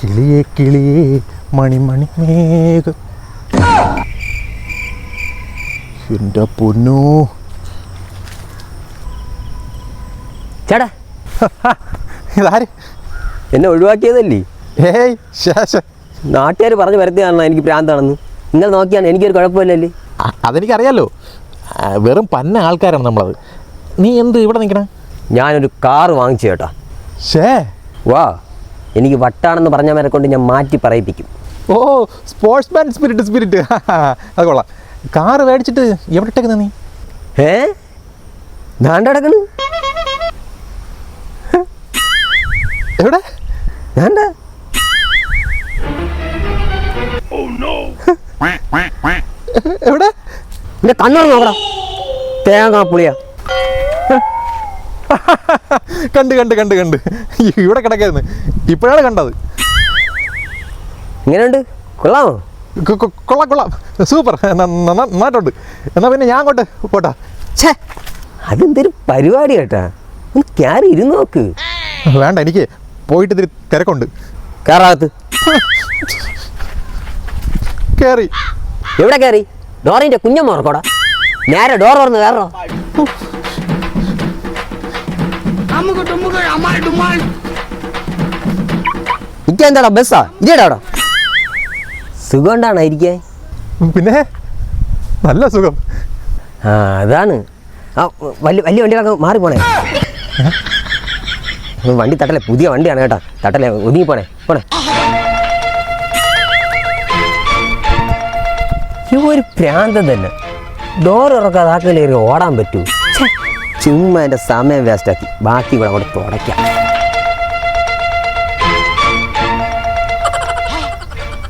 കിളിയേ കിളിയേ മണിമണി മേഘം. എൻ്റെ പൊന്നോ ചേട്ടാ ഇതാര്? എന്നെ ഒഴിവാക്കിയതല്ലേ? ഏയ് ശേഷ നാട്ടുകാർ പറഞ്ഞു വരുത്തിയാണോ എനിക്ക് ഭ്രാന്താണെന്ന്? നിങ്ങൾ നോക്കിയാണ് എനിക്കൊരു കുഴപ്പമില്ലല്ലേ? അതെനിക്കറിയാലോ, വെറും പന്ന ആൾക്കാരാണ് നമ്മളത്. നീ എന്ത് ഇവിടെ നിൽക്കണം? ഞാനൊരു കാറ് വാങ്ങിച്ചു ചേട്ടാ. ഷേ വാ, എനിക്ക് വട്ടാണെന്ന് പറഞ്ഞവരെ കൊണ്ട് ഞാൻ മാറ്റി പറയിപ്പിക്കും. ഓ സ്പോർട്സ്മാൻ സ്പിരിറ്റ് അത് കൊള്ളാം. കാറ് മേടിച്ചിട്ട് എവിടെ ഇട്ടേക്കുന്ന നീ? ഞാണ്ടടക്കണ് എവിടെ? ഞാണ്ട എവിടെ? എന്റെ കണ്ണോട് നോക്കടാ, തേങ്ങാ പുളിയാ. കണ്ട് ഇവിടെ കിടക്കായിരുന്നു, ഇപ്പോഴാണ് കണ്ടത്. ഇങ്ങനെയുണ്ട്? കൊള്ളാമോ? കൊള്ളാം സൂപ്പർ, നന്നായിട്ടുണ്ട്. എന്നാ പിന്നെ ഞാൻ അങ്ങോട്ട് പോട്ടാ. ഛേ, അതെന്തൊരു പരിപാടി കേട്ടാ. ഒന്ന് കയറി ഇരുന്ന് നോക്ക്. വേണ്ട, എനിക്ക് പോയിട്ട് ഇത്തിരി തിരക്കുണ്ട്. കയറാകത്ത് കയറി. എവിടെ കയറി? ഡോറിന്റെ കുഞ്ഞമ്മ ഉറക്കോടാ. നേരെ ഡോർ തുറന്ന് കയറോ. ഇക്കെന്താടാ ബസ്സാ? ഇതേടാ അവിടെ സുഖം ഉണ്ടാണോ ഇരിക്കാൻ? പിന്നെ നല്ല സുഖം. ആ അതാണ്. ആ വലിയ വണ്ടികളൊക്കെ മാറിപ്പോണേ. വണ്ടി തട്ടലേ, പുതിയ വണ്ടിയാണ് കേട്ടാ. തട്ടലേ, ഒതുങ്ങി പോണേ. ഒരു പ്രാന്തം തന്നെ. ഡോർ ഉറക്കാതെ ആക്കലേറി ഓടാൻ പറ്റൂ? ചുമ്മാ എൻ്റെ സമയം വേസ്റ്റാക്കി. ബാക്കി കൂടെ അവിടെ തുടയ്ക്കാം.